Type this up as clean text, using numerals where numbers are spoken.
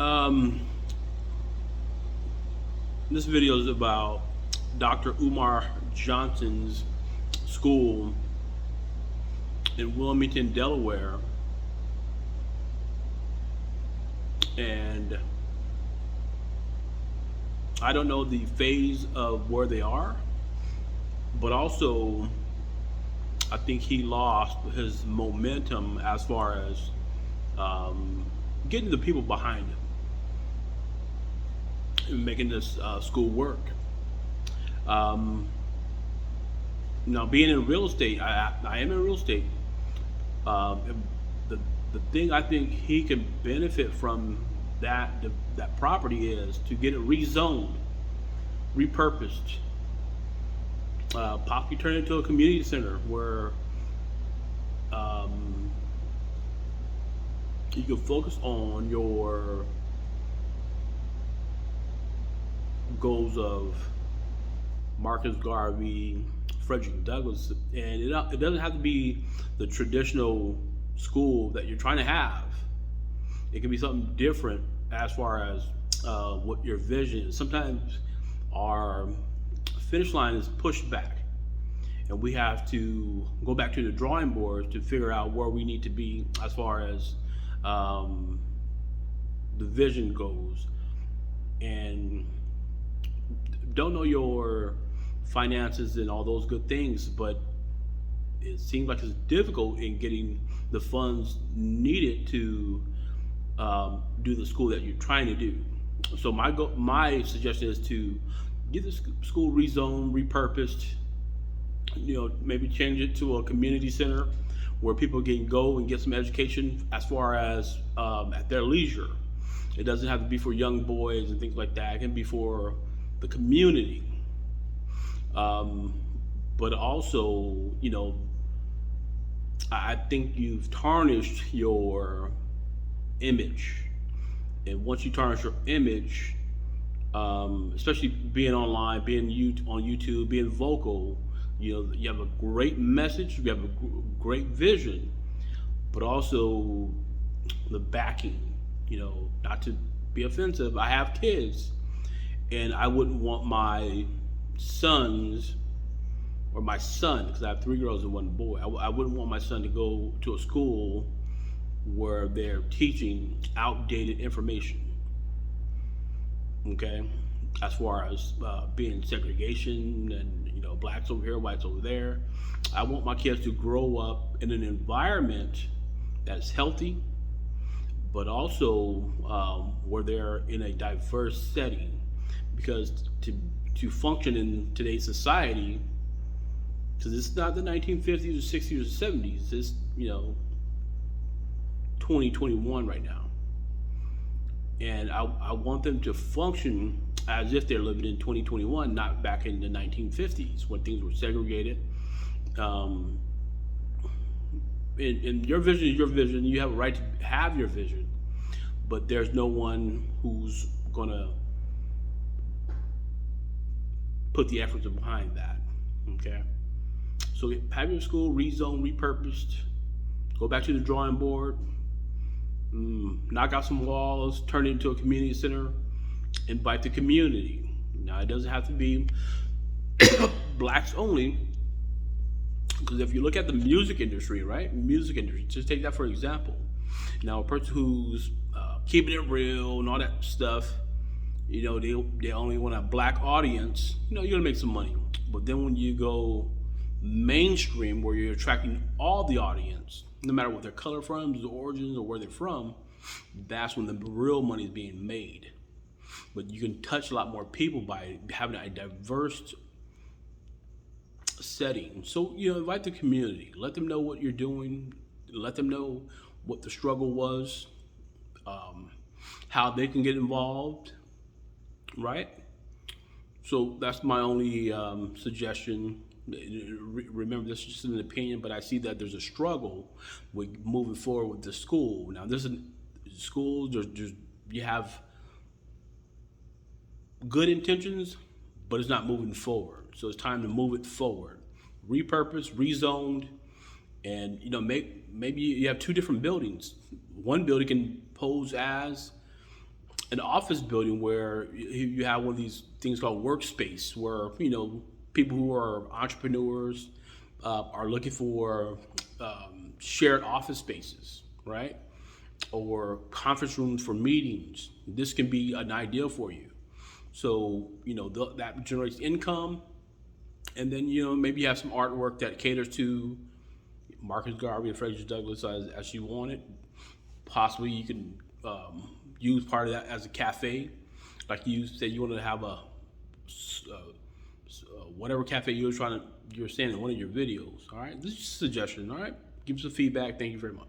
Um, this video is about Dr. Umar Johnson's school in Wilmington, Delaware, and I don't know the phase of where they are, but also I think he lost his momentum as far as getting the people behind him and making this school work. Um, Now, being in real estate, I am in real estate. And the thing I think he can benefit from that property is to get it rezoned, repurposed, possibly turn it into a community center where um, you can focus on your goals of Marcus Garvey, Frederick Douglass, and it doesn't have to be the traditional school that you're trying to have. It can be something different as far as what your vision is. Sometimes our finish line is pushed back, and we have to go back to the drawing board to figure out where we need to be as far as um, the vision goes. And don't know your finances and all those good things, but it seems like it's difficult in getting the funds needed to do the school that you're trying to do. So my suggestion is to get the school rezoned, repurposed. Maybe change it to a community center where people can go and get some education as far as at their leisure. It doesn't have to be for young boys and things like that. It can be for the community. But also, I think you've tarnished your image. And once you tarnish your image, especially being online, being on YouTube, being vocal, you have a great message, you have a great vision, but also the backing. Not to be offensive, I have kids, and I wouldn't want my sons or my son, because I have three girls and one boy. I wouldn't want my son to go to a school where they're teaching outdated information. Okay, as far as being segregation and blacks over here, whites over there. I want my kids to grow up in an environment that's healthy, but also where they're in a diverse setting, because to function in today's society, because it's not the 1950s or 60s or 70s, it's 2021 right now, and I want them to function as if they're living in 2021, not back in the 1950s when things were segregated. And your vision is your vision. You have a right to have your vision, but there's no one who's gonna put the efforts behind that. Okay, so have your school rezoned, repurposed. Go back to the drawing board. Knock out some walls. Turn it into a community center. Invite the community. Now, it doesn't have to be blacks only, because if you look at the music industry, right? Music industry, just take that for example. Now, a person who's keeping it real and all that stuff, they only want a black audience. You're gonna make some money. But then when you go mainstream, where you're attracting all the audience, no matter what their color from, their origins, or where they're from, that's when the real money is being made. But you can touch a lot more people by having a diverse setting. So, invite the community. Let them know what you're doing. Let them know what the struggle was, how they can get involved, right? So that's my only suggestion. Remember, this is just an opinion, but I see that there's a struggle with moving forward with the school. Now, this is school. You have good intentions, but it's not moving forward. So it's time to move it forward. Repurpose, rezoned, and maybe you have two different buildings. One building can pose as an office building where you have one of these things called workspace, where people who are entrepreneurs are looking for shared office spaces, right? Or conference rooms for meetings. This can be an idea for you. So that generates income, and then maybe you have some artwork that caters to Marcus Garvey and Frederick Douglass as you want it. Possibly you can use part of that as a cafe, like you said you want to have a whatever cafe you're saying in one of your videos. All right, this is a suggestion. All right, give us a feedback. Thank you very much.